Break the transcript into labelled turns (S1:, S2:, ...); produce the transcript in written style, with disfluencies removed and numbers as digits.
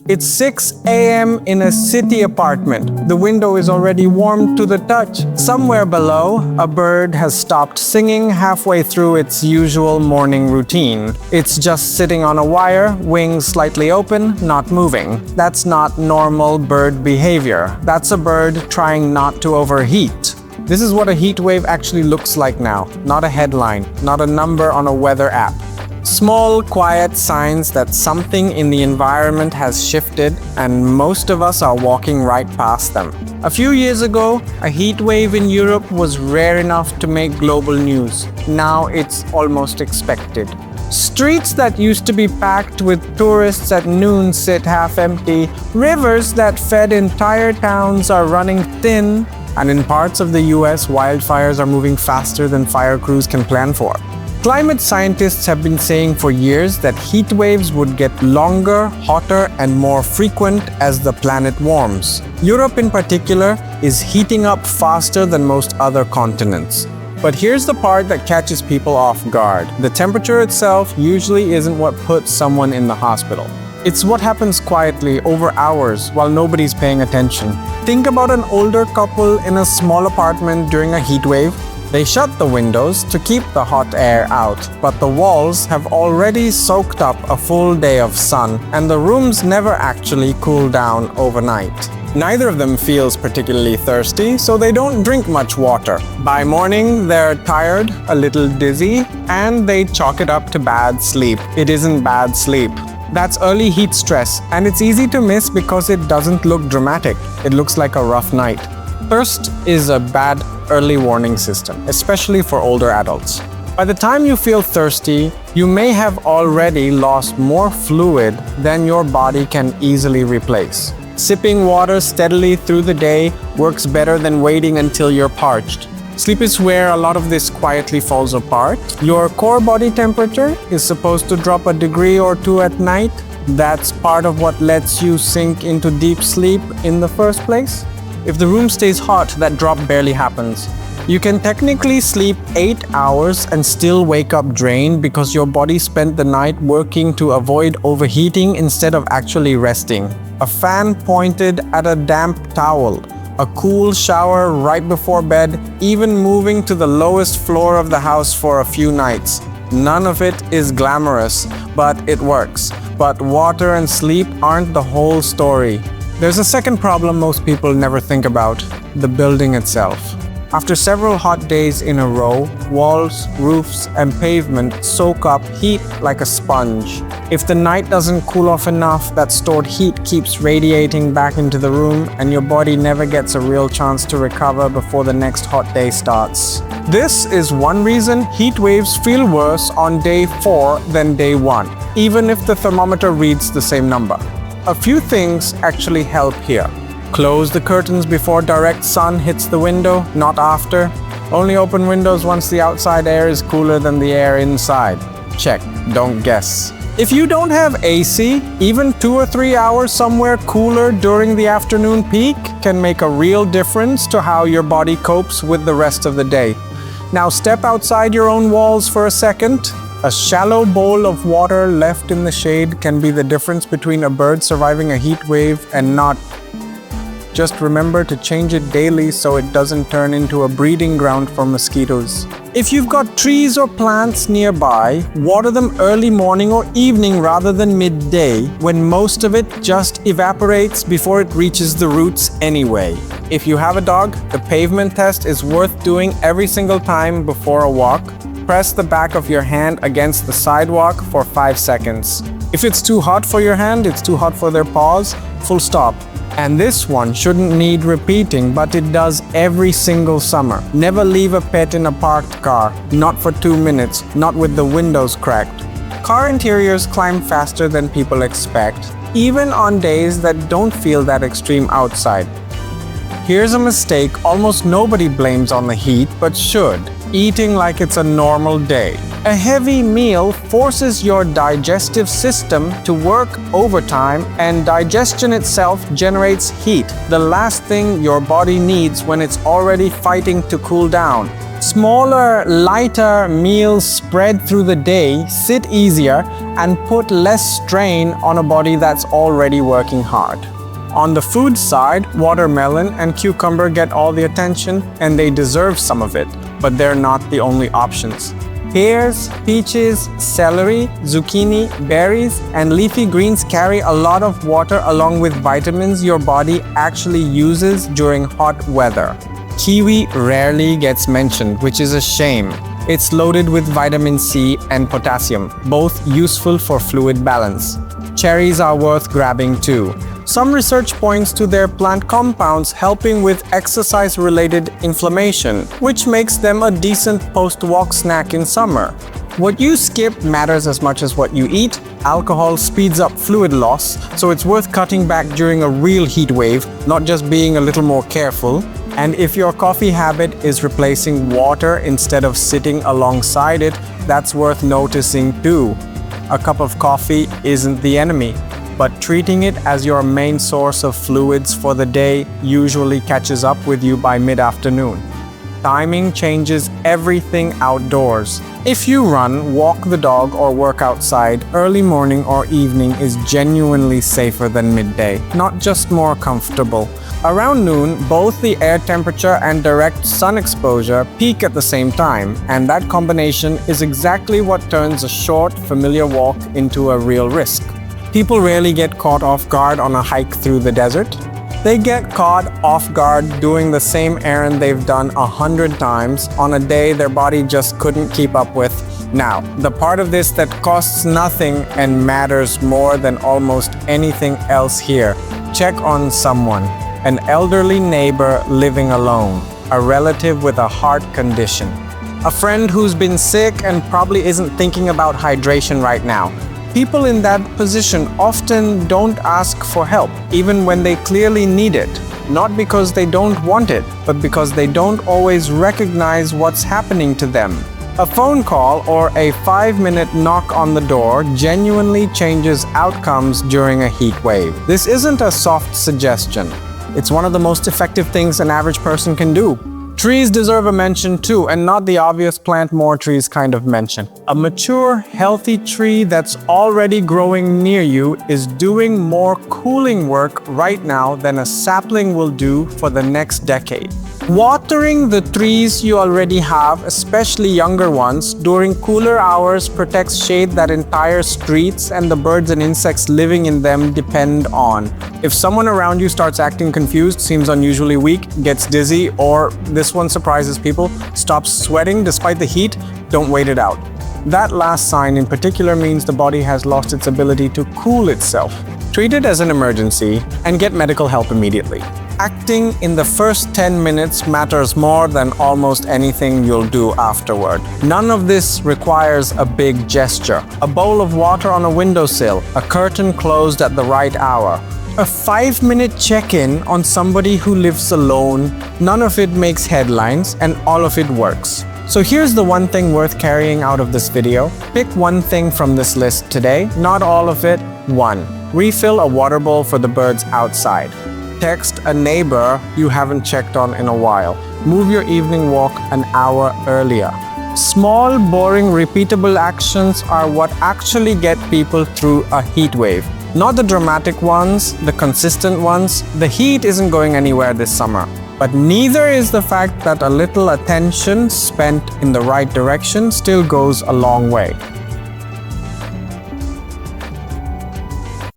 S1: It's 6 a.m. in a city apartment. The window is already warm to the touch. Somewhere below, a bird has stopped singing halfway through its usual morning routine. It's just sitting on a wire, wings slightly open, not moving. That's not normal bird behavior. That's a bird trying not to overheat. This is what a heat wave actually looks like now. Not a headline, not a number on a weather app. Small, quiet signs that something in the environment has shifted, and most of us are walking right past them. A few years ago, a heat wave in Europe was rare enough to make global news. Now it's almost expected. Streets that used to be packed with tourists at noon sit half empty. Rivers that fed entire towns are running thin. And in parts of the US, wildfires are moving faster than fire crews can plan for. Climate scientists have been saying for years that heat waves would get longer, hotter, and more frequent as the planet warms. Europe in particular is heating up faster than most other continents. But here's the part that catches people off guard. The temperature itself usually isn't what puts someone in the hospital. It's what happens quietly over hours while nobody's paying attention. Think about an older couple in a small apartment during a heat wave. They shut the windows to keep the hot air out, but the walls have already soaked up a full day of sun, and the rooms never actually cool down overnight. Neither of them feels particularly thirsty, so they don't drink much water. By morning, they're tired, a little dizzy, and they chalk it up to bad sleep. It isn't bad sleep. That's early heat stress, and it's easy to miss because it doesn't look dramatic. It looks like a rough night. Thirst is a bad early warning system, especially for older adults. By the time you feel thirsty, you may have already lost more fluid than your body can easily replace. Sipping water steadily through the day works better than waiting until you're parched. Sleep is where a lot of this quietly falls apart. Your core body temperature is supposed to drop a degree or two at night. That's part of what lets you sink into deep sleep in the first place. If the room stays hot, that drop barely happens. You can technically sleep 8 hours and still wake up drained because your body spent the night working to avoid overheating instead of actually resting. A fan pointed at a damp towel, a cool shower right before bed, even moving to the lowest floor of the house for a few nights. None of it is glamorous, but it works. But water and sleep aren't the whole story. There's a second problem most people never think about: the building itself. After several hot days in a row, walls, roofs, and pavement soak up heat like a sponge. If the night doesn't cool off enough, that stored heat keeps radiating back into the room, and your body never gets a real chance to recover before the next hot day starts. This is one reason heat waves feel worse on day 4 than day 1, even if the thermometer reads the same number. A few things actually help here. Close the curtains before direct sun hits the window, not after. Only open windows once the outside air is cooler than the air inside. Check, don't guess. If you don't have AC, even 2 or 3 hours somewhere cooler during the afternoon peak can make a real difference to how your body copes with the rest of the day. Now step outside your own walls for a second. A shallow bowl of water left in the shade can be the difference between a bird surviving a heat wave and not. Just remember to change it daily so it doesn't turn into a breeding ground for mosquitoes. If you've got trees or plants nearby, water them early morning or evening rather than midday, when most of it just evaporates before it reaches the roots anyway. If you have a dog, the pavement test is worth doing every single time before a walk. Press the back of your hand against the sidewalk for 5 seconds. If it's too hot for your hand, it's too hot for their paws, full stop. And this one shouldn't need repeating, but it does every single summer. Never leave a pet in a parked car, not for 2 minutes, not with the windows cracked. Car interiors climb faster than people expect, even on days that don't feel that extreme outside. Here's a mistake almost nobody blames on the heat, but should: eating like it's a normal day. A heavy meal forces your digestive system to work overtime, and digestion itself generates heat, the last thing your body needs when it's already fighting to cool down. Smaller, lighter meals spread through the day sit easier and put less strain on a body that's already working hard. On the food side, watermelon and cucumber get all the attention, and they deserve some of it, but they're not the only options. Pears, peaches, celery, zucchini, berries, and leafy greens carry a lot of water along with vitamins your body actually uses during hot weather. Kiwi rarely gets mentioned, which is a shame. It's loaded with vitamin C and potassium, both useful for fluid balance. Cherries are worth grabbing too. Some research points to their plant compounds helping with exercise-related inflammation, which makes them a decent post-walk snack in summer. What you skip matters as much as what you eat. Alcohol speeds up fluid loss, so it's worth cutting back during a real heat wave, not just being a little more careful. And if your coffee habit is replacing water instead of sitting alongside it, that's worth noticing too. A cup of coffee isn't the enemy, but treating it as your main source of fluids for the day usually catches up with you by mid-afternoon. Timing changes everything outdoors. If you run, walk the dog, or work outside, early morning or evening is genuinely safer than midday, not just more comfortable. Around noon, both the air temperature and direct sun exposure peak at the same time, and that combination is exactly what turns a short, familiar walk into a real risk. People rarely get caught off guard on a hike through the desert. They get caught off guard doing the same errand they've done 100 times on a day their body just couldn't keep up with. Now, the part of this that costs nothing and matters more than almost anything else here. Check on someone. An elderly neighbor living alone, a relative with a heart condition, a friend who's been sick and probably isn't thinking about hydration right now. People in that position often don't ask for help, even when they clearly need it. Not because they don't want it, but because they don't always recognize what's happening to them. A phone call or a 5-minute knock on the door genuinely changes outcomes during a heat wave. This isn't a soft suggestion. It's one of the most effective things an average person can do. Trees deserve a mention too, and not the obvious plant more trees kind of mention. A mature, healthy tree that's already growing near you is doing more cooling work right now than a sapling will do for the next decade. Watering the trees you already have, especially younger ones, during cooler hours protects shade that entire streets and the birds and insects living in them depend on. If someone around you starts acting confused, seems unusually weak, gets dizzy, or this one surprises people, stops sweating despite the heat, don't wait it out. That last sign in particular means the body has lost its ability to cool itself. Treat it as an emergency and get medical help immediately. Acting in the first 10 minutes matters more than almost anything you'll do afterward. None of this requires a big gesture. A bowl of water on a windowsill, a curtain closed at the right hour, a 5-minute check-in on somebody who lives alone. None of it makes headlines, and all of it works. So here's the one thing worth carrying out of this video. Pick one thing from this list today, not all of it. 1. Refill a water bowl for the birds outside. Text a neighbor you haven't checked on in a while. Move your evening walk an hour earlier. Small, boring, repeatable actions are what actually get people through a heat wave. Not the dramatic ones, the consistent ones. The heat isn't going anywhere this summer. But neither is the fact that a little attention spent in the right direction still goes a long way.